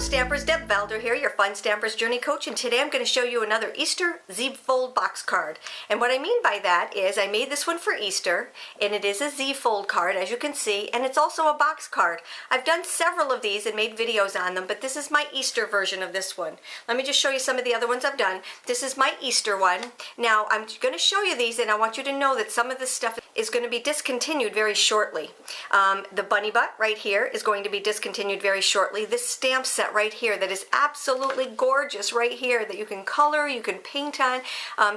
Stampers, Deb Valder here, your Fun Stampers Journey Coach, and today I'm going to show you another Easter Z-fold box card. And what I mean by that is I made this one for Easter, and it is a Z-fold card, as you can see, and it's also a box card. I've done several of these and made videos on them, but this is my Easter version of this one. Let me just show you some of the other ones I've done. This is my Easter one. Now, I'm going to show you these, and I want you to know that some of this stuff is going to be discontinued very shortly. The bunny butt right here is going to be discontinued very shortly. This stamp set right here that is absolutely gorgeous right here that you can color, you can paint on,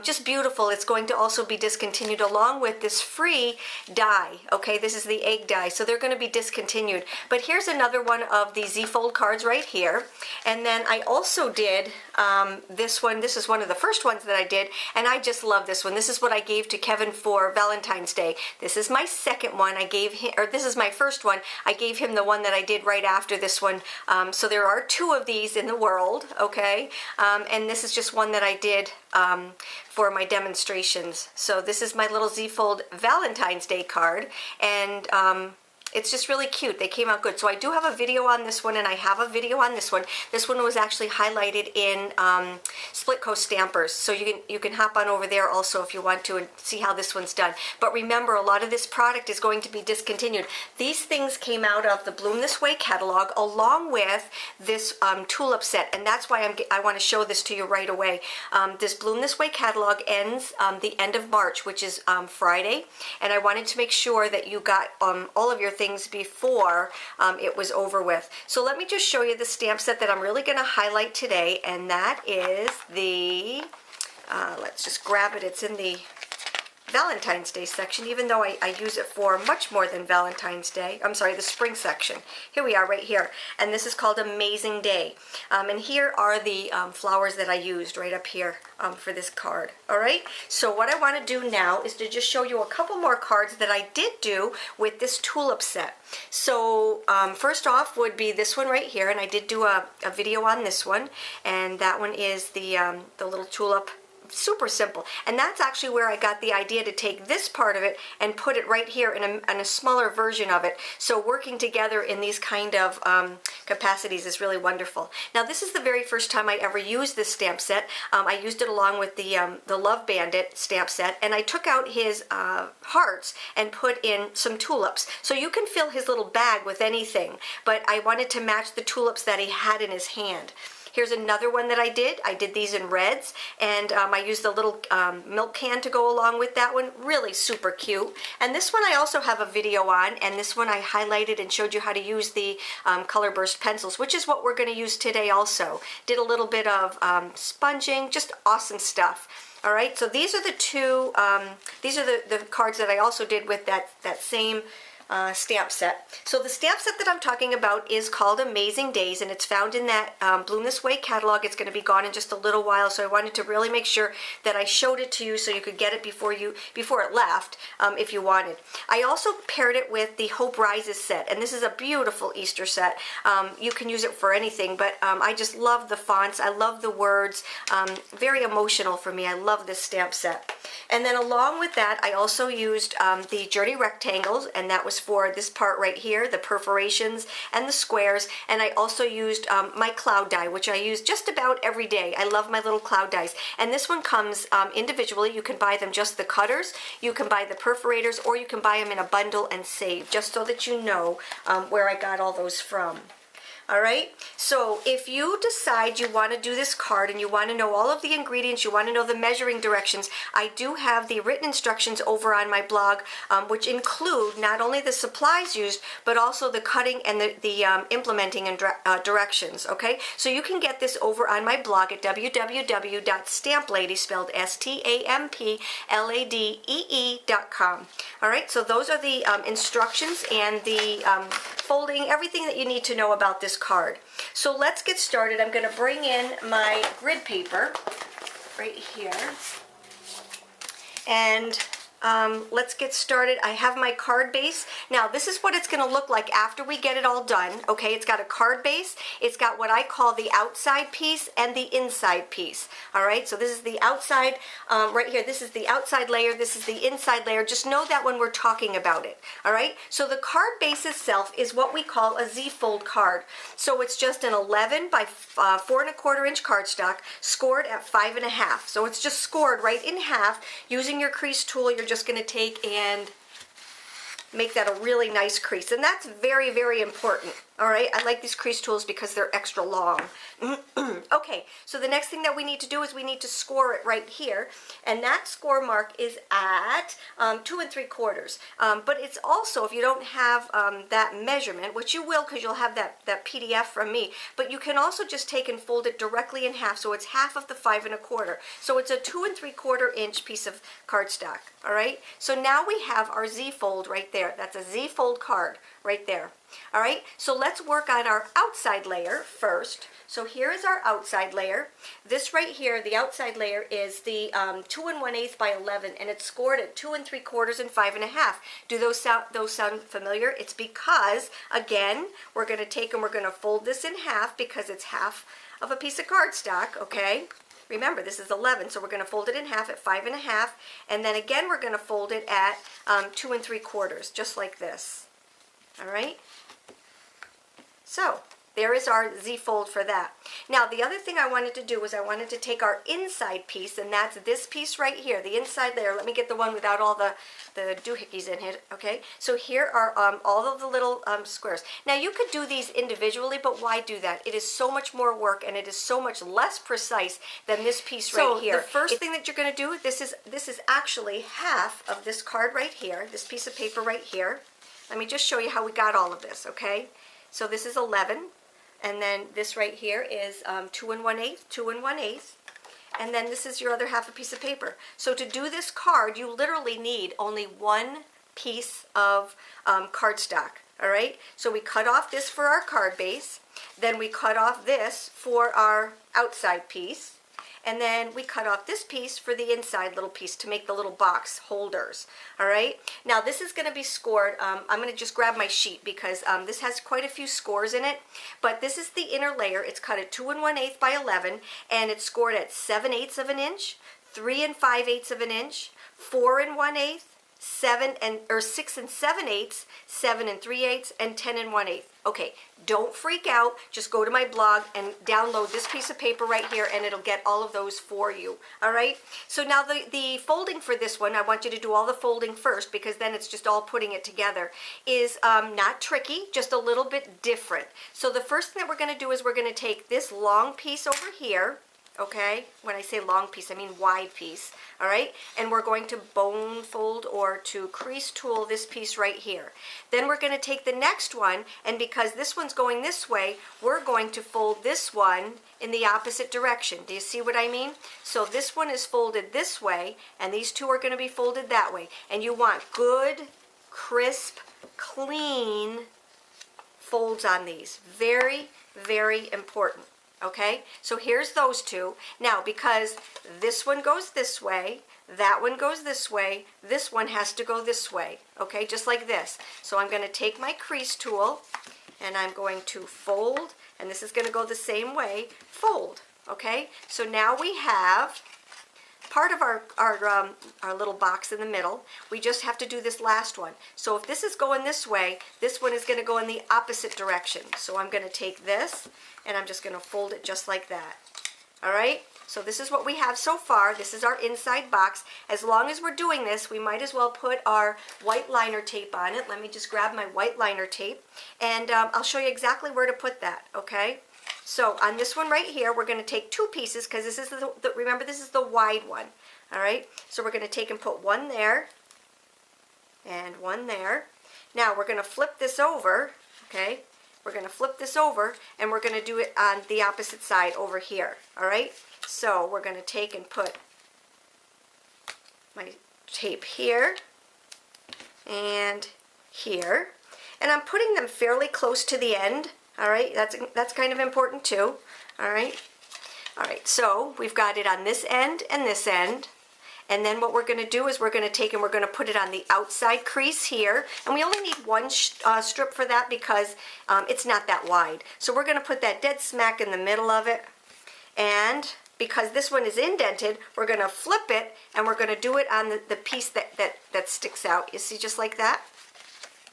just beautiful. It's going to also be discontinued along with this free die. Okay, this is the egg die, so they're going to be discontinued. But here's another one of the Z-fold cards right here. And then I also did this one. This is one of the first ones that I did, and I just love this one. This is what I gave to Kevin for Valentine's Day. This is my second one. I gave him, or this is my first one. I gave him the one that I did right after this one. So there are two of these in the world, okay? And this is just one that I did for my demonstrations. So this is my little Z-fold Valentine's Day card, and it's just really cute. They came out good. So I do have a video on this one, and I have a video on this one. This one was actually highlighted in Split Coast Stampers. So you can hop on over there also if you want to and see how this one's done. But remember, a lot of this product is going to be discontinued. These things came out of the Bloom This Way catalog along with this tulip set, and that's why I want to show this to you right away. This Bloom This Way catalog ends the end of March, which is Friday, and I wanted to make sure that you got all of your things before it was over with. So let me just show you the stamp set that I'm really going to highlight today, and that is the, let's just grab it, it's in the Valentine's Day section, even though I use it for much more than Valentine's Day. I'm sorry, the spring section. Here we are right here, and this is called Amazing Day. And here are the flowers that I used right up here for this card. All right, so what I want to do now is to just show you a couple more cards that I did do with this tulip set. So first off would be this one right here, and I did do a video on this one, and that one is the little tulip. Super simple, and that's actually where I got the idea to take this part of it and put it right here in a smaller version of it. So working together in these kind of capacities is really wonderful. Now this is the very first time I ever used this stamp set. I used it along with the Love Bandit stamp set, and I took out his hearts and put in some tulips. So you can fill his little bag with anything, but I wanted to match the tulips that he had in his hand. Here's another one that I did. I did these in reds, and I used a little milk can to go along with that one. Really super cute. And this one I also have a video on, and this one I highlighted and showed you how to use the Color Burst pencils, which is what we're going to use today also. Did a little bit of sponging, just awesome stuff. All right, so these are the two, these are the cards that I also did with that same stamp set. So the stamp set that I'm talking about is called Amazing Days, and it's found in that Bloom This Way catalog. It's going to be gone in just a little while, so I wanted to really make sure that I showed it to you so you could get it before it left if you wanted. I also paired it with the Hope Rises set, and this is a beautiful Easter set. You can use it for anything, but I just love the fonts. I love the words. Very emotional for me. I love this stamp set. And then along with that, I also used the Journey rectangles, and that was for this part right here, the perforations and the squares. And I also used my cloud die, which I use just about every day. I love my little cloud dies. And this one comes individually. You can buy them just the cutters, you can buy the perforators, or you can buy them in a bundle and save, just so that you know where I got all those from. All right, so if you decide you want to do this card and you want to know all of the ingredients, you want to know the measuring directions, I do have the written instructions over on my blog, which include not only the supplies used, but also the cutting and the implementing and directions, okay? So you can get this over on my blog at www.stamplady, spelled STAMPLADEE.com. All right, so those are the instructions and the folding, everything that you need to know about this card. So let's get started. I'm going to bring in my grid paper right here, and let's get started. I have my card base. Now this is what it's going to look like after we get it all done. Okay, it's got a card base. It's got what I call the outside piece and the inside piece. All right, so this is the outside right here. This is the outside layer. This is the inside layer. Just know that when we're talking about it. All right, so the card base itself is what we call a Z-fold card. So it's just an 11 by 4 1/4 inch cardstock scored at 5 1/2. So it's just scored right in half. Using your crease tool, you're just going to take and make that a really nice crease, and that's very, very important. All right, I like these crease tools because they're extra long. Okay, so the next thing that we need to do is we need to score it right here, and that score mark is at 2 3/4. But it's also, if you don't have that measurement, which you will because you'll have that PDF from me, but you can also just take and fold it directly in half, so it's half of the 5 1/4. So it's a 2 3/4 inch piece of cardstock. All right, so now we have our Z-fold right there. That's a Z-fold card right there. All right, so let's work on our outside layer first. So here is our outside layer. This right here, the outside layer, is the 2 1/8 by 11, and it's scored at 2 3/4 and 5 1/2. Do those sound familiar? It's because, again, we're going to take and we're going to fold this in half because it's half of a piece of cardstock, okay? Remember, this is 11, so we're going to fold it in half at 5 1/2, and then again we're going to fold it at 2 3/4, just like this. All right? So there is our Z-fold for that. Now the other thing I wanted to do was I wanted to take our inside piece, and that's this piece right here, the inside layer. Let me get the one without all the doohickeys in it, okay? So here are all of the little squares. Now you could do these individually, but why do that? It is so much more work, and it is so much less precise than this piece right here. So the first thing that you're going to do, this is actually half of this card right here, this piece of paper right here. Let me just show you how we got all of this, okay? So this is 11, and then this right here is 2 1/8, 2 1/8, and then this is your other half a piece of paper. So to do this card, you literally need only one piece of cardstock, all right? So we cut off this for our card base, then we cut off this for our outside piece, and then we cut off this piece for the inside little piece to make the little box holders. All right, now this is going to be scored. I'm going to just grab my sheet because this has quite a few scores in it, but this is the inner layer. It's cut at 2 1/8 by 11, and it's scored at 7/8 of an inch, 3 5/8 of an inch, 4 1/8, 6 7/8, 7 3/8, and 10 1/8. Okay, don't freak out. Just go to my blog and download this piece of paper right here, and it'll get all of those for you. All right, so now the folding for this one, I want you to do all the folding first because then it's just all putting it together, is not tricky, just a little bit different. So the first thing that we're going to do is we're going to take this long piece over here. Okay, when I say long piece, I mean wide piece, all right? And we're going to bone fold or to crease tool this piece right here. Then we're going to take the next one, and because this one's going this way, we're going to fold this one in the opposite direction. Do you see what I mean? So this one is folded this way, and these two are going to be folded that way. And you want good, crisp, clean folds on these. Very, very important. Okay, so here's those two. Now, because this one goes this way, that one goes this way, this one has to go this way, okay, just like this. So I'm going to take my crease tool, and I'm going to fold, and this is going to go the same way, fold, okay? So now we have part of our little box in the middle. We just have to do this last one. So if this is going this way, this one is going to go in the opposite direction. So I'm going to take this, and I'm just going to fold it just like that. All right? So this is what we have so far. This is our inside box. As long as we're doing this, we might as well put our white liner tape on it. Let me just grab my white liner tape, and I'll show you exactly where to put that, okay? So on this one right here, we're going to take two pieces because this is remember, this is the wide one. All right, so we're going to take and put one there and one there. Now we're going to flip this over, okay? We're going to flip this over, and we're going to do it on the opposite side over here. All right, so we're going to take and put my tape here and here, and I'm putting them fairly close to the end. All right, that's kind of important too. All right, so we've got it on this end and this end, And then what we're going to do is we're going to take and we're going to put it on the outside crease here. And we only need one strip for that because it's not that wide. So we're going to put that dead smack in the middle of it. And because this one is indented, we're going to flip it and we're going to do it on the piece that sticks out. You see, just like that.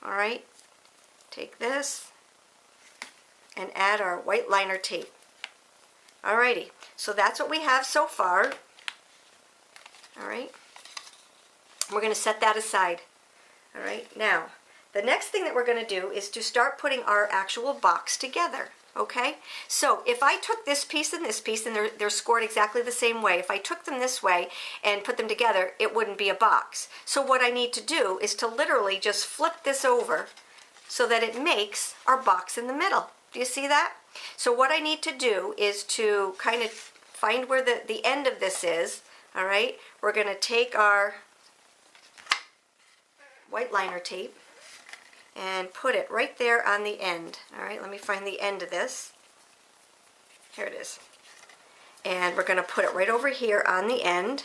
All right. Take this and add our white liner tape. Alrighty, so that's what we have so far. Alright, we're going to set that aside. Alright, now, the next thing that we're going to do is to start putting our actual box together. Okay, so if I took this piece and they're scored exactly the same way, if I took them this way and put them together, it wouldn't be a box. So what I need to do is to literally just flip this over so that it makes our box in the middle. Do you see that? So what I need to do is to kind of find where the end of this is. All right, we're going to take our white liner tape and put it right there on the end. All right, let me find the end of this. Here it is. And we're going to put it right over here on the end.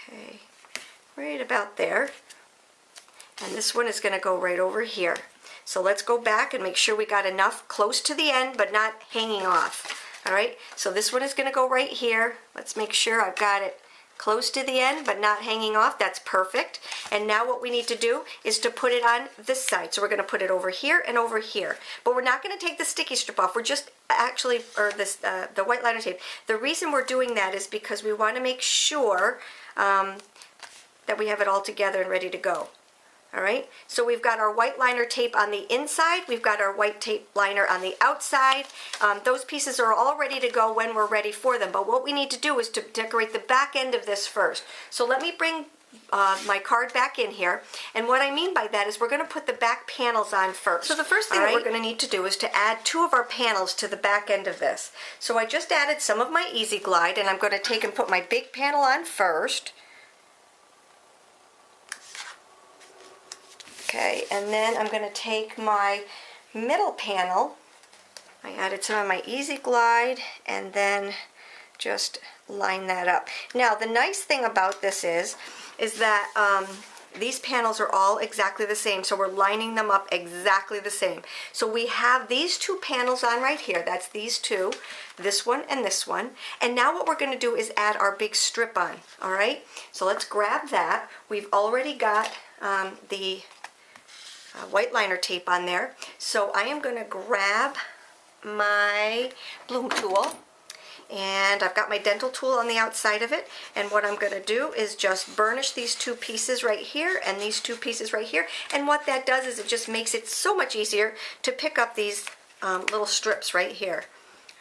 Okay, right about there. And this one is going to go right over here. So let's go back and make sure we got enough close to the end but not hanging off. Alright, so this one is going to go right here. Let's make sure I've got it close to the end but not hanging off. That's perfect. And now what we need to do is to put it on this side. So we're going to put it over here and over here. But we're not going to take the sticky strip off. We're just actually, or this, the white liner tape. The reason we're doing that is because we want to make sure that we have it all together and ready to go. Alright, so we've got our white liner tape on the inside, we've got our white tape liner on the outside. Those pieces are all ready to go when we're ready for them, but what we need to do is to decorate the back end of this first. So let me bring my card back in here, and what I mean by that is we're going to put the back panels on first. So the first thing that we're going to need to do is to add 2 of our panels to the back end of this. So I just added some of my Easy Glide, and I'm going to take and put my big panel on first. Okay, and then I'm going to take my middle panel. I added some of my Easy Glide and then just line that up. Now the nice thing about this is that these panels are all exactly the same, so we're lining them up exactly the same. So we have these 2 panels on right here. That's these 2, this one and this one. And now what we're going to do is add our big strip on. All right, so let's grab that. We've already got the white liner tape on there. So I am going to grab my bloom tool, and I've got my dental tool on the outside of it, and what I'm going to do is just burnish these 2 pieces right here and these 2 pieces right here, and what that does is it just makes it so much easier to pick up these little strips right here.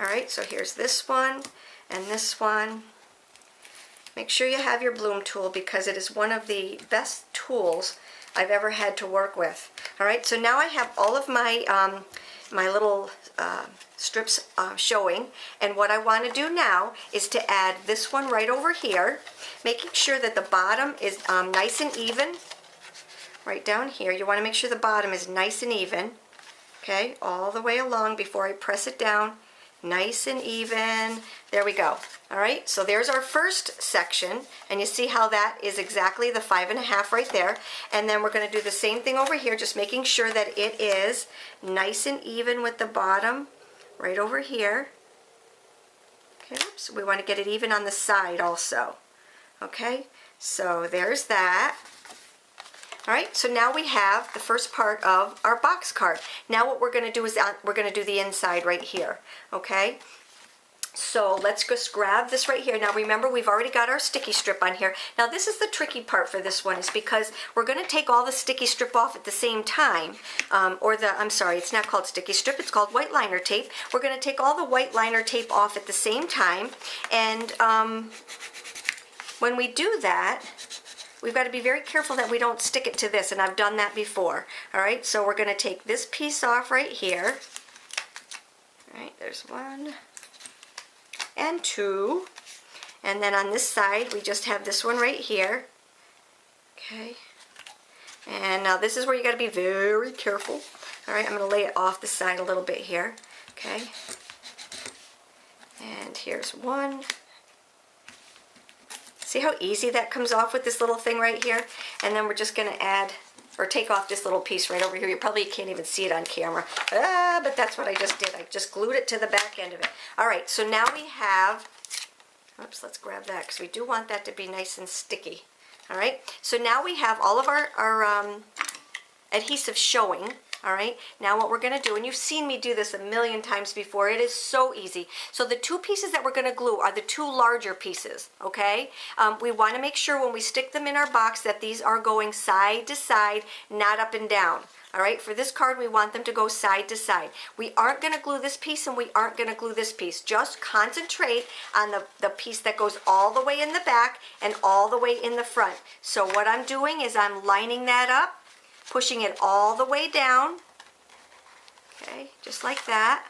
Alright, so here's this one and this one. Make sure you have your bloom tool because it is one of the best tools I've ever had to work with. Alright, so now I have all of my my little strips showing, and what I want to do now is to add this one right over here, making sure that the bottom is nice and even. Right down here, you want to make sure the bottom is nice and even. Okay, all the way along before I press it down. Nice and even. There we go. Alright, so there's our first section, and you see how that is exactly the 5.5 right there. And then we're going to do the same thing over here, just making sure that it is nice and even with the bottom right over here. Okay, oops, we want to get it even on the side also. Okay, so there's that. Alright, so now we have the first part of our box card. Now what we're going to do is we're going to do the inside right here. Okay, so let's just grab this right here. Now remember, we've already got our sticky strip on here. Now this is the tricky part for this one, is because we're going to take all the sticky strip off at the same time. I'm sorry, it's not called sticky strip, it's called white liner tape. We're going to take all the white liner tape off at the same time, and when we do that, we've got to be very careful that we don't stick it to this, and I've done that before. Alright, so we're going to take this piece off right here. Alright, there's 1 and 2. And then on this side, we just have this one right here. Okay. And now this is where you got to be very careful. Alright, I'm going to lay it off the side a little bit here. Okay. And here's one. See how easy that comes off with this little thing right here? And then we're just gonna add, or take off this little piece right over here. You probably can't even see it on camera. But that's what I just did. I just glued it to the back end of it. All right, so now we have, oops, let's grab that because we do want that to be nice and sticky. All right, so now we have all of our adhesive showing. All right, now what we're going to do, and you've seen me do this a million times before, it is so easy. So the two pieces that we're going to glue are the two larger pieces, okay? We want to make sure when we stick them in our box that these are going side to side, not up and down. All right, for this card, we want them to go side to side. We aren't going to glue this piece and we aren't going to glue this piece. Just concentrate on the piece that goes all the way in the back and all the way in the front. So what I'm doing is I'm lining that up, pushing it all the way down, okay, just like that.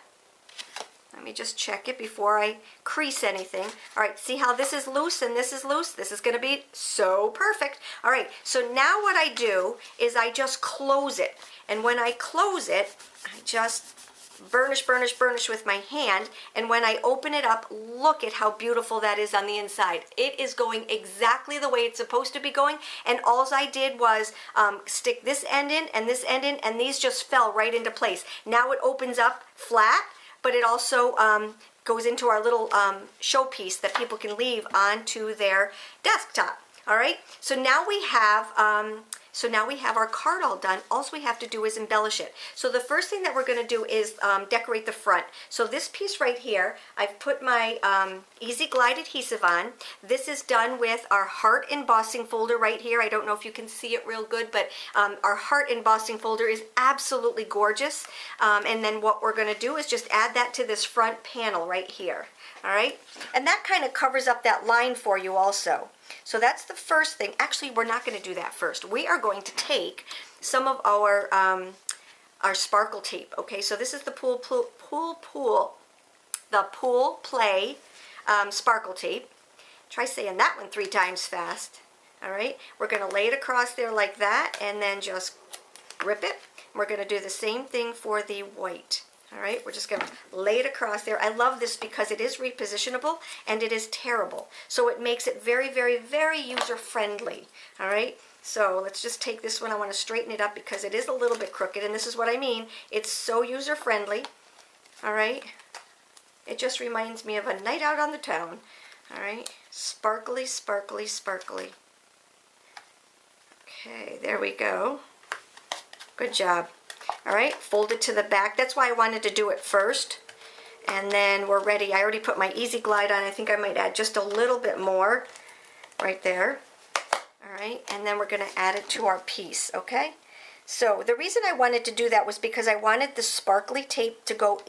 Let me just check it before I crease anything. All right, see how this is loose and this is loose? This is going to be so perfect. All right, so now what I do is I just close it. And when I close it, I just burnish, burnish, burnish with my hand. And when I open it up, look at how beautiful that is on the inside. It is going exactly the way it's supposed to be going. And all I did was stick this end in and this end in, and these just fell right into place. Now it opens up flat, but it also goes into our little showpiece that people can leave onto their desktop. All right, so now we have our card all done. All we have to do is embellish it. So the first thing that we're going to do is decorate the front. So this piece right here, I've put my Easy Glide adhesive on. This is done with our heart embossing folder right here. I don't know if you can see it real good, but our heart embossing folder is absolutely gorgeous. And then what we're going to do is just add that to this front panel right here. All right, and that kind of covers up that line for you also. So that's the first thing. Actually, we're not going to do that first. We are going to take some of our sparkle tape. Okay, so this is the Pool Play sparkle tape. Try saying that one 3 times fast. All right, we're going to lay it across there like that, and then just rip it. We're going to do the same thing for the white. All right, we're just going to lay it across there. I love this because it is repositionable and it is tearable. So it makes it very, very, very user-friendly. All right, so let's just take this one. I want to straighten it up because it is a little bit crooked, and this is what I mean. It's so user-friendly. All right, it just reminds me of a night out on the town. All right, sparkly, sparkly, sparkly. Okay, there we go. Good job. All right, fold it to the back. That's why I wanted to do it first. And then we're ready. I already put my Easy Glide on. I think I might add just a little bit more right there. All right, and then we're going to add it to our piece, okay? So the reason I wanted to do that was because I wanted the sparkly tape to go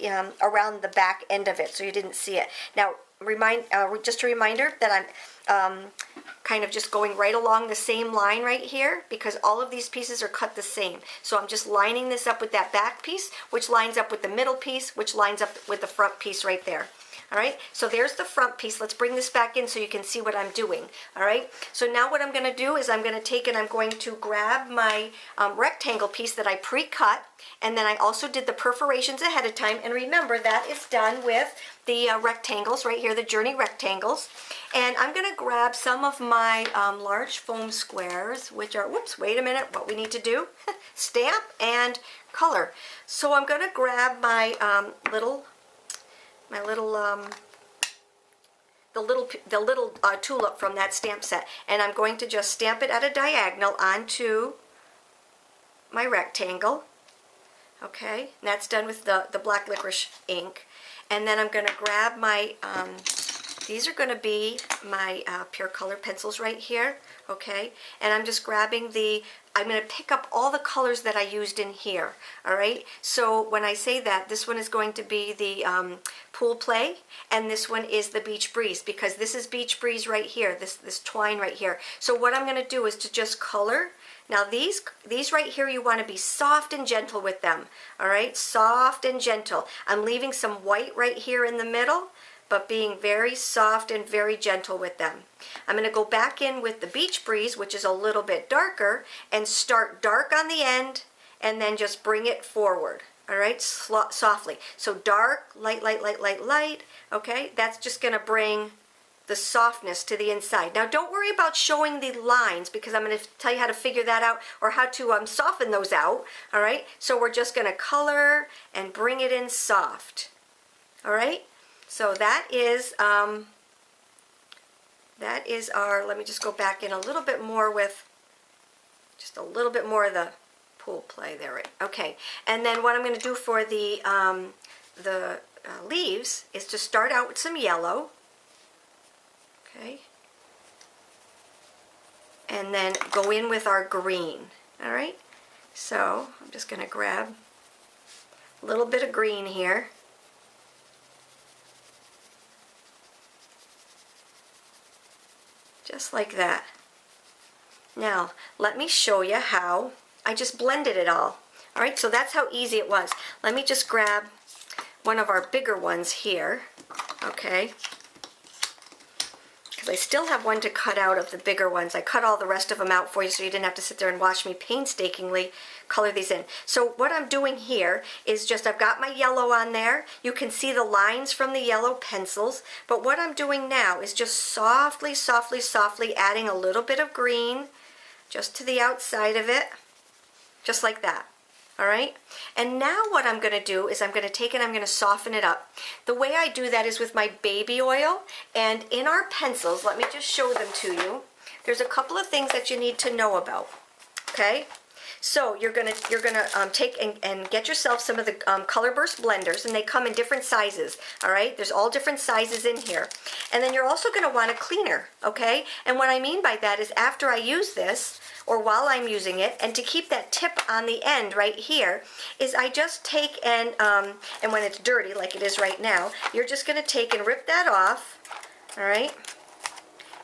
around the back end of it so you didn't see it. Now, just a reminder that I'm kind of just going right along the same line right here because all of these pieces are cut the same. So I'm just lining this up with that back piece, which lines up with the middle piece, which lines up with the front piece right there. All right, so there's the front piece. Let's bring this back in so you can see what I'm doing. All right, so now what I'm going to do is I'm going to take and I'm going to grab my rectangle piece that I pre-cut, and then I also did the perforations ahead of time. And remember, that is done with the rectangles right here, the Journey rectangles. And I'm going to grab some of my large foam squares, which are, whoops, wait a minute, what we need to do, stamp and color. So I'm going to grab my the little tulip from that stamp set, and I'm going to just stamp it at a diagonal onto my rectangle. Okay, and that's done with the black licorice ink. And then I'm going to grab my these are going to be my Pure Color pencils right here, okay? And I'm just grabbing I'm going to pick up all the colors that I used in here, all right? So when I say that, this one is going to be the Pool Play, and this one is the Beach Breeze, because this is Beach Breeze right here, this twine right here. So what I'm going to do is to just color. Now these right here, you want to be soft and gentle with them, all right? Soft and gentle. I'm leaving some white right here in the middle, but being very soft and very gentle with them. I'm going to go back in with the Beach Breeze, which is a little bit darker, and start dark on the end and then just bring it forward. all right, softly. So dark, light, light, light, light, light, okay? That's just gonna bring the softness to the inside. Now don't worry about showing the lines because I'm gonna tell you how to figure that out or how to soften those out, all right? So we're just gonna color and bring it in soft, all right? So that is our, let me just go back in a little bit more with just a little bit more of the pool play there. Right? Okay, and then what I'm going to do for the leaves is to start out with some yellow. Okay, and then go in with our green. All right, so I'm just going to grab a little bit of green here. Just like that. Now, let me show you how I just blended it all. All right, so that's how easy it was. Let me just grab one of our bigger ones here, okay? Because I still have one to cut out of the bigger ones. I cut all the rest of them out for you so you didn't have to sit there and watch me painstakingly color these in. So what I'm doing here is just, I've got my yellow on there. You can see the lines from the yellow pencils, but what I'm doing now is just softly, softly, softly adding a little bit of green just to the outside of it, just like that. All right, and now what I'm going to do is I'm going to take it, I'm going to soften it up. The way I do that is with my baby oil, and in our pencils, let me just show them to you. There's a couple of things that you need to know about. Okay, so you're gonna take and get yourself some of the color burst blenders, and they come in different sizes. All right, there's all different sizes in here, and then you're also going to want a cleaner. Okay, and what I mean by that is after I use this, or while I'm using it, and to keep that tip on the end right here, is I just take and when it's dirty like it is right now, you're just going to take and rip that off, all right?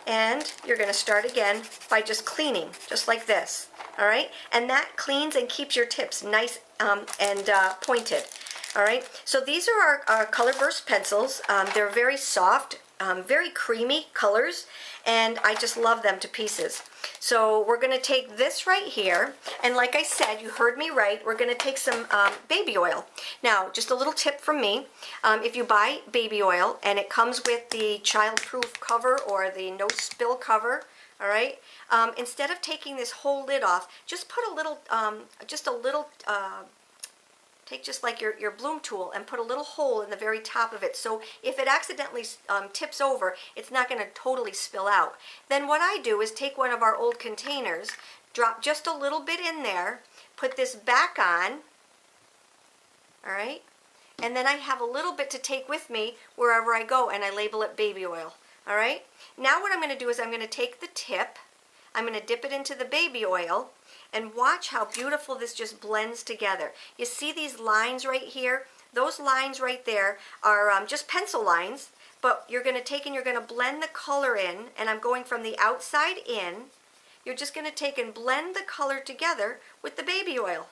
And you're going to start again by just cleaning, just like this, all right? And that cleans and keeps your tips nice and pointed, all right? So these are our color burst pencils. They're very soft, very creamy colors, and I just love them to pieces. So we're going to take this right here, and like I said, you heard me right, we're going to take some baby oil. Now, just a little tip from me, if you buy baby oil and it comes with the child-proof cover or the no-spill cover, all right, instead of taking this whole lid off, just put a little, take just like your bloom tool and put a little hole in the very top of it, so if it accidentally tips over, it's not going to totally spill out. Then what I do is take one of our old containers, drop just a little bit in there, put this back on, all right, and then I have a little bit to take with me wherever I go, and I label it baby oil, all right. Now what I'm going to do is I'm going to take the tip, I'm going to dip it into the baby oil, and watch how beautiful this just blends together. You see these lines right here? Those lines right there are just pencil lines, but you're going to take and you're going to blend the color in, and I'm going from the outside in. You're just going to take and blend the color together with the baby oil.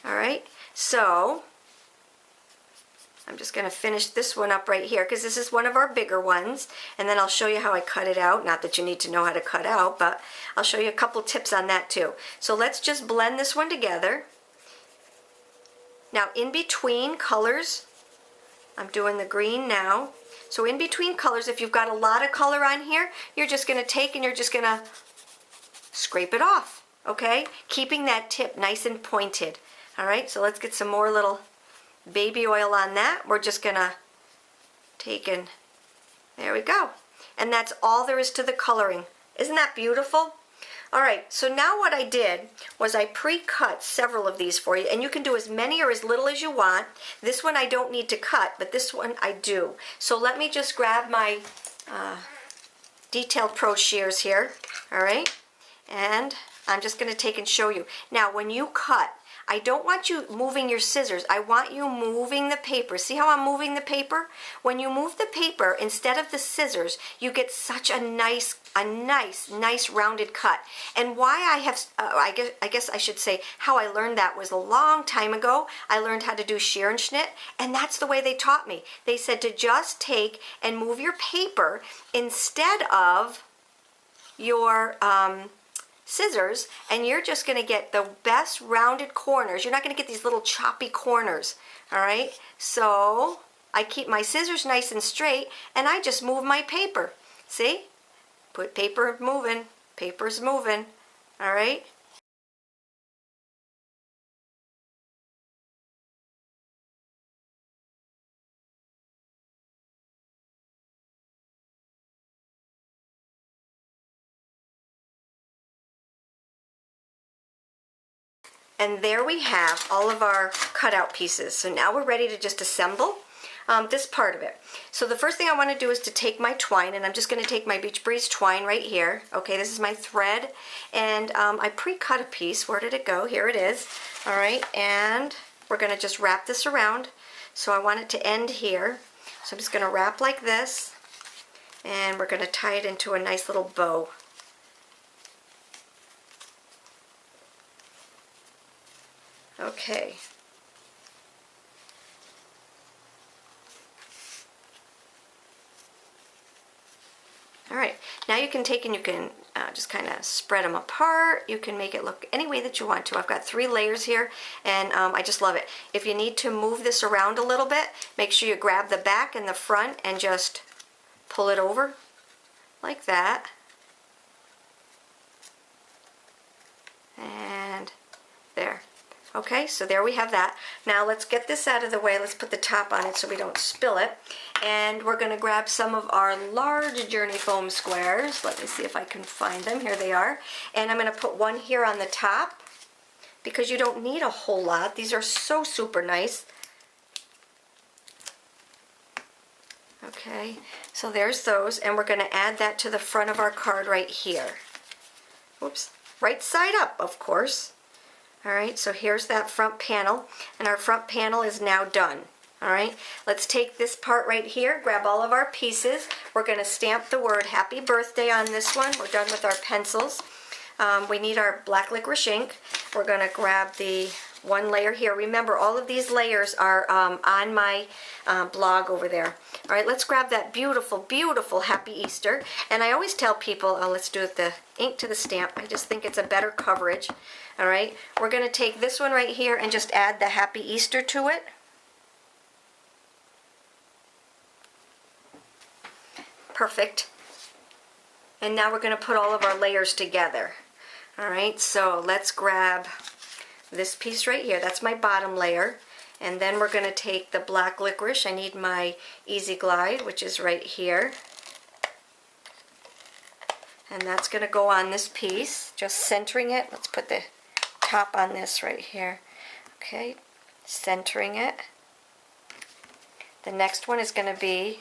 All right, so I'm just going to finish this one up right here because this is one of our bigger ones, and then I'll show you how I cut it out. Not that you need to know how to cut out, but I'll show you a couple tips on that too. So let's just blend this one together. Now in between colors, I'm doing the green now. So in between colors, if you've got a lot of color on here, you're just going to take and you're just going to scrape it off, okay? Keeping that tip nice and pointed. All right, so let's get some more little baby oil on that. We're just gonna take and there we go, and that's all there is to the coloring. Isn't that beautiful? All right, so now what I did was I pre-cut several of these for you, and you can do as many or as little as you want. This one I don't need to cut, but this one I do. So let me just grab my Detailed Pro shears here, all right, and I'm just going to take and show you. Now when you cut, I don't want you moving your scissors. I want you moving the paper. See how I'm moving the paper? When you move the paper, instead of the scissors, you get such a nice rounded cut. And why I have, I guess I should say, how I learned that was a long time ago. I learned how to do shear and schnitt, and that's the way they taught me. They said to just take and move your paper instead of your scissors, and you're just going to get the best rounded corners. You're not going to get these little choppy corners, all right? So I keep my scissors nice and straight, and I just move my paper. See? Put paper moving, paper's moving, all right? And there we have all of our cutout pieces. So now we're ready to just assemble this part of it. So the first thing I want to do is to take my twine, and I'm just going to take my Beach Breeze twine right here. Okay, this is my thread, and I pre-cut a piece. Where did it go? Here it is. All right, and we're going to just wrap this around. So I want it to end here. So I'm just going to wrap like this, and we're going to tie it into a nice little bow. Okay. All right, now you can take and you can just kind of spread them apart. You can make it look any way that you want to. I've got 3 layers here, and I just love it. If you need to move this around a little bit, make sure you grab the back and the front and just pull it over like that. And there. Okay, so there we have that. Now let's get this out of the way. Let's put the top on it so we don't spill it. And we're going to grab some of our large Journey foam squares. Let me see if I can find them. Here they are. And I'm going to put one here on the top because you don't need a whole lot. These are so super nice. Okay, so there's those. And we're going to add that to the front of our card right here. Whoops. Right side up, of course. All right, so here's that front panel, and our front panel is now done. All right, let's take this part right here, grab all of our pieces. We're going to stamp the word Happy Birthday on this one. We're done with our pencils. We need our black licorice ink. We're going to grab the one layer here. Remember, all of these layers are on my blog over there. All right, let's grab that beautiful, beautiful Happy Easter. And I always tell people, let's do the ink to the stamp. I just think it's a better coverage. All right, we're going to take this one right here and just add the Happy Easter to it. Perfect. And now we're going to put all of our layers together. All right, so let's grab this piece right here. That's my bottom layer. And then we're going to take the black licorice. I need my Easy Glide, which is right here. And that's going to go on this piece, just centering it. Let's put the top on this right here. Okay, centering it. The next one is going to be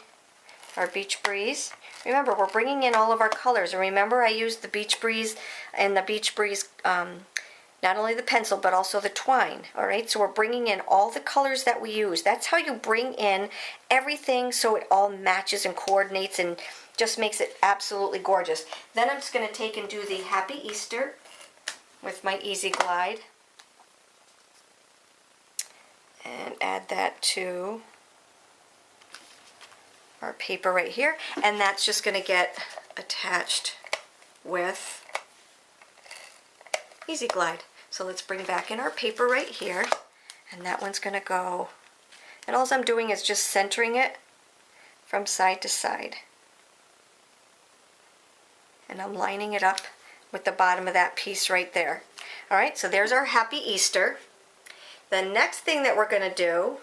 our Beach Breeze. Remember, we're bringing in all of our colors. And remember, I used the Beach Breeze and the Beach Breeze, not only the pencil, but also the twine. All right, so we're bringing in all the colors that we use. That's how you bring in everything so it all matches and coordinates and just makes it absolutely gorgeous. Then I'm just going to take and do the Happy Easter with my Easy Glide and add that to our paper right here, and that's just going to get attached with Easy Glide. So let's bring back in our paper right here, and that one's going to go, and all I'm doing is just centering it from side to side, and I'm lining it up with the bottom of that piece right there. All right, so there's our Happy Easter. The next thing that we're going to do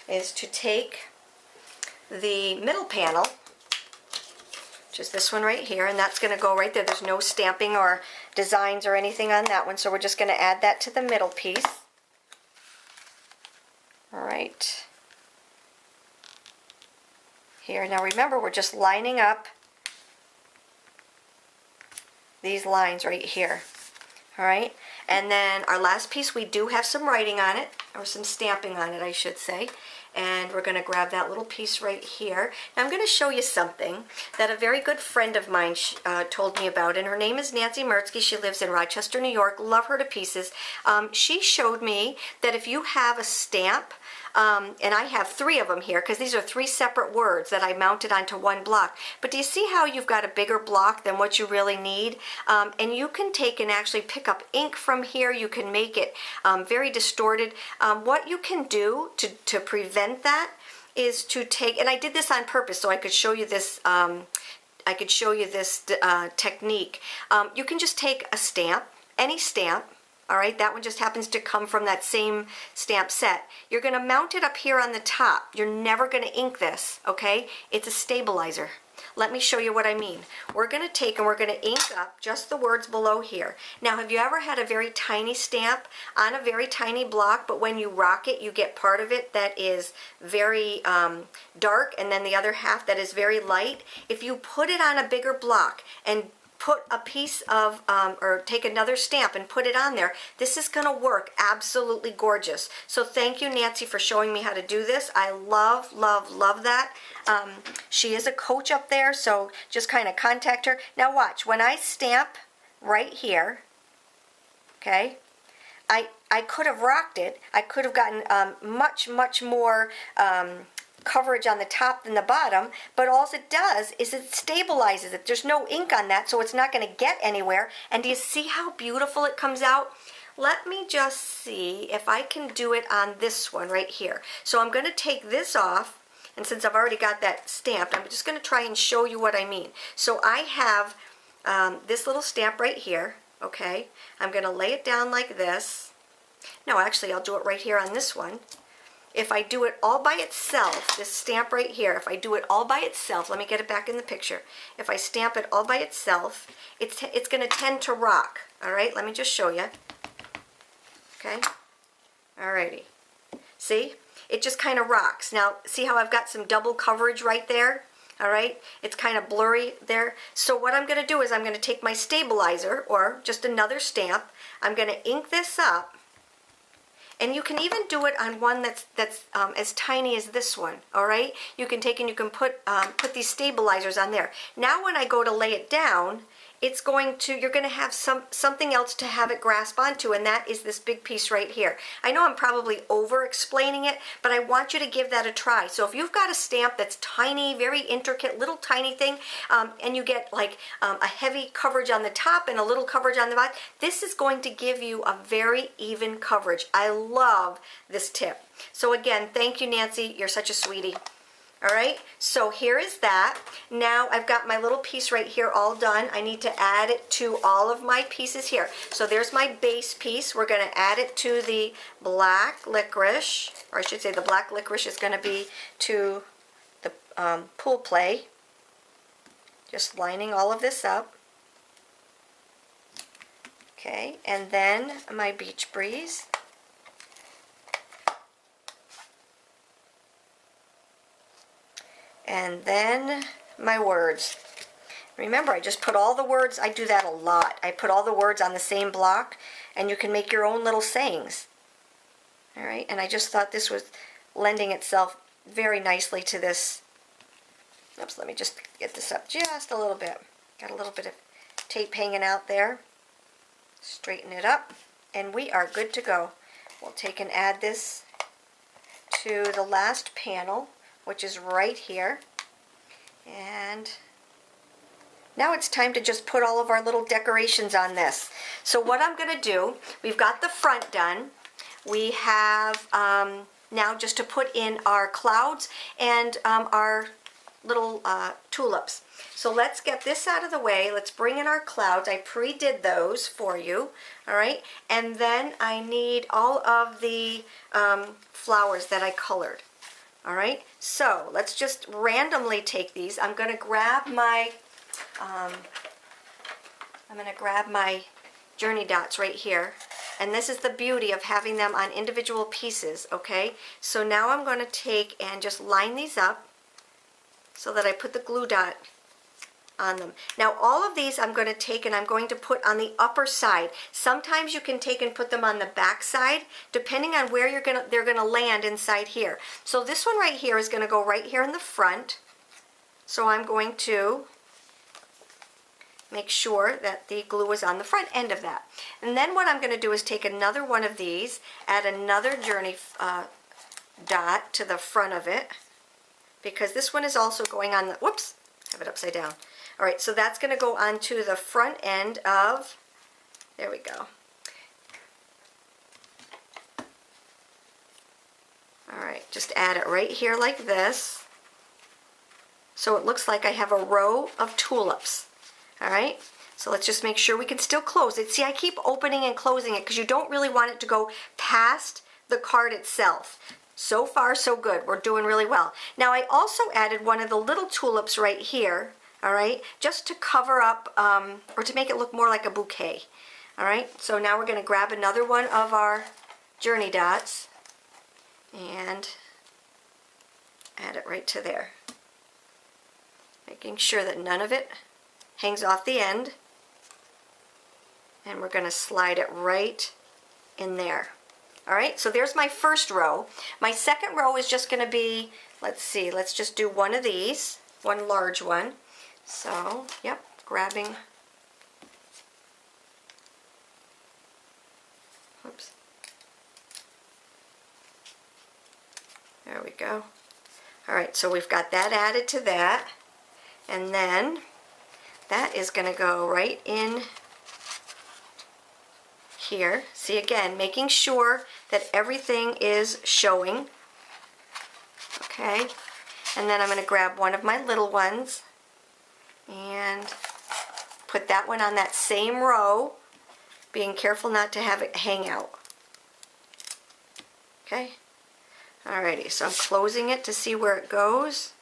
is to take the middle panel, which is this one right here, and that's going to go right there. There's no stamping or designs or anything on that one, so we're just going to add that to the middle piece. All right. Here, now remember, we're just lining up these lines right here. All right, and then our last piece, we do have some writing on it, or some stamping on it, I should say. And we're going to grab that little piece right here. Now I'm going to show you something that a very good friend of mine told me about, and her name is Nancy Mertzke. She lives in Rochester, New York. Love her to pieces. She showed me that if you have a stamp and I have 3 of them here because these are 3 separate words that I mounted onto one block. But do you see how you've got a bigger block than what you really need? And you can take and actually pick up ink from here. You can make it very distorted. What you can do to prevent that is to take, and I did this on purpose so I could show you this technique. You can just take a stamp, any stamp, all right, that one just happens to come from that same stamp set. You're going to mount it up here on the top. You're never going to ink this, okay? It's a stabilizer. Let me show you what I mean. We're going to take and we're going to ink up just the words below here. Now, have you ever had a very tiny stamp on a very tiny block, but when you rock it, you get part of it that is very dark and then the other half that is very light? If you put it on a bigger block and put a piece of, or take another stamp and put it on there, this is going to work absolutely gorgeous. So thank you, Nancy, for showing me how to do this. I love, love, love that. She is a coach up there, so just kind of contact her. Now watch, when I stamp right here, okay, I could have rocked it. I could have gotten much, much more coverage on the top than the bottom, but all it does is it stabilizes it. There's no ink on that, so it's not going to get anywhere. And do you see how beautiful it comes out? Let me just see if I can do it on this one right here. So I'm going to take this off, and since I've already got that stamped, I'm just going to try and show you what I mean. So I have this little stamp right here, okay? I'm going to lay it down like this. No, actually, I'll do it right here on this one. If I do it all by itself, this stamp right here, if I do it all by itself, let me get it back in the picture. If I stamp it all by itself, it's going to tend to rock. All right, let me just show you. Okay, alrighty. See, it just kind of rocks. Now, see how I've got some double coverage right there? All right, it's kind of blurry there. So what I'm going to do is I'm going to take my stabilizer, or just another stamp. I'm going to ink this up. And you can even do it on one that's as tiny as this one, all right? You can take and you can put these stabilizers on there. Now when I go to lay it down, it's going to, you're going to have something else to have it grasp onto, and that is this big piece right here. I know I'm probably over explaining it, but I want you to give that a try. So if you've got a stamp that's tiny, very intricate, little tiny thing, and you get like a heavy coverage on the top and a little coverage on the bottom, this is going to give you a very even coverage. I love this tip. So again, thank you, Nancy. You're such a sweetie. All right, so here is that. Now I've got my little piece right here all done. I need to add it to all of my pieces here. So there's my base piece. We're going to add it to the black licorice, or I should say the black licorice is going to be to the pool play. Just lining all of this up. Okay, and then my beach breeze. And then my words. Remember, I just put all the words, I do that a lot. I put all the words on the same block, and you can make your own little sayings. All right, and I just thought this was lending itself very nicely to this. Oops, let me just get this up just a little bit. Got a little bit of tape hanging out there. Straighten it up, and we are good to go. We'll take and add this to the last panel, which is right here. And now it's time to just put all of our little decorations on this. So what I'm going to do, we've got the front done. We have now just to put in our clouds and our little tulips. So let's get this out of the way. Let's bring in our clouds. I pre-did those for you, all right? And then I need all of the flowers that I colored. All right, so let's just randomly take these. I'm going to grab my journey dots right here, and this is the beauty of having them on individual pieces. Okay, so now I'm going to take and just line these up so that I put the glue dot on them. Now all of these I'm going to take and I'm going to put on the upper side. Sometimes you can take and put them on the back side, depending on where they're going to land inside here. So this one right here is going to go right here in the front. So I'm going to make sure that the glue is on the front end of that. And then what I'm going to do is take another one of these, add another journey dot to the front of it, because this one is also going on the, whoops, have it upside down. All right, so that's going to go onto the front end of, there we go. All right, just add it right here like this. So it looks like I have a row of tulips. All right, so let's just make sure we can still close it. See, I keep opening and closing it because you don't really want it to go past the card itself. So far, so good. We're doing really well. Now, I also added one of the little tulips right here, all right, just to cover up or to make it look more like a bouquet. All right, so now we're going to grab another one of our journey dots and add it right to there, making sure that none of it hangs off the end, and we're going to slide it right in there. All right, so there's my first row. My second row is just going to be, let's see, let's just do one of these, one large one. So, yep, grabbing, oops, there we go. All right, so we've got that added to that, and then that is going to go right in here. See, again, making sure that everything is showing. Okay, and then I'm going to grab one of my little ones and put that one on that same row, being careful not to have it hang out. Okay, alrighty, so I'm closing it to see where it goes.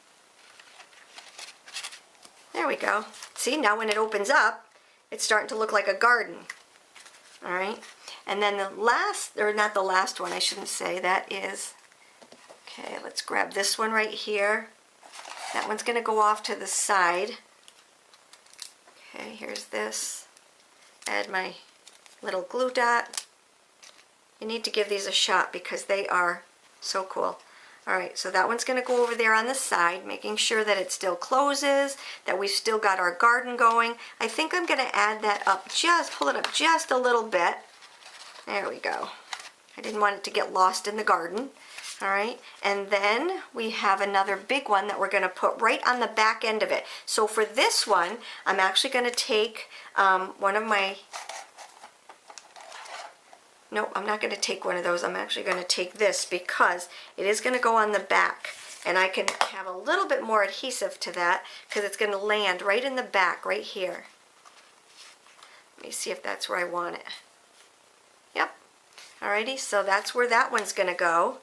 There we go. See, now when it opens up, it's starting to look like a garden. All right, and then the last, or not the last one, I shouldn't say, that is, okay, let's grab this one right here. That one's going to go off to the side. Okay, here's this. Add my little glue dot. You need to give these a shot because they are so cool. All right, so that one's going to go over there on the side, making sure that it still closes, that we've still got our garden going. I think I'm going to add that up, just pull it up just a little bit. There we go. I didn't want it to get lost in the garden. All right, and then we have another big one that we're going to put right on the back end of it. So for this one, I'm actually going to take one of my, no, I'm not going to take one of those. I'm actually going to take this because it is going to go on the back, and I can have a little bit more adhesive to that because it's going to land right in the back, right here. Let me see if that's where I want it. Yep. Alrighty, so that's where that one's going to go.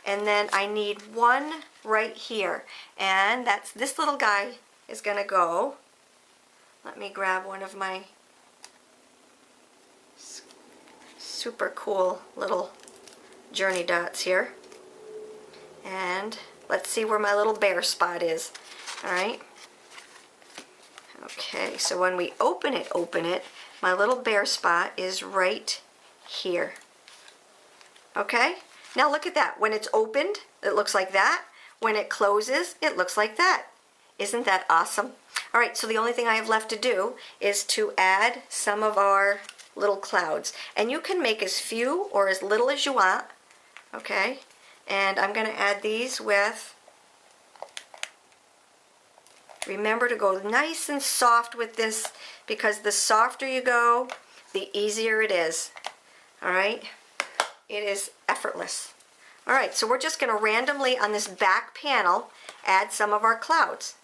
And then I need one right here, and that's this little guy is going to go. Let me grab one of my super cool little journey dots here, and let's see where my little bare spot is. All right, okay, so when we open it, my little bare spot is right here. Okay, now look at that. When it's opened, it looks like that. When it closes, it looks like that. Isn't that awesome? All right, so the only thing I have left to do is to add some of our little clouds, and you can make as few or as little as you want. Okay, and I'm going to add these with, remember to go nice and soft with this, because the softer you go, the easier it is. All right, it is effortless. All right, so we're just going to randomly on this back panel add some of our clouds.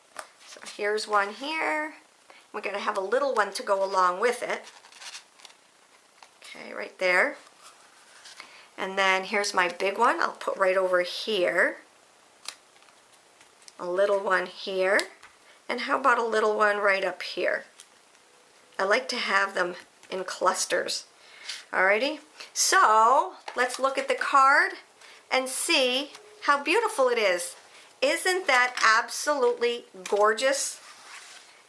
So here's one here. We're going to have a little one to go along with it. Okay, right there. And then here's my big one. I'll put right over here. A little one here. And how about a little one right up here? I like to have them in clusters. Alrighty, so let's look at the card and see how beautiful it is. Isn't that absolutely gorgeous?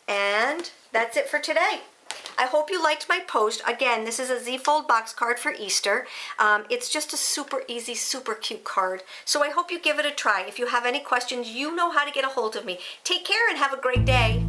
And that's it for today. I hope you liked my post. Again, this is a Z-fold box card for Easter. It's just a super easy, super cute card. So I hope you give it a try. If you have any questions, you know how to get a hold of me. Take care and have a great day.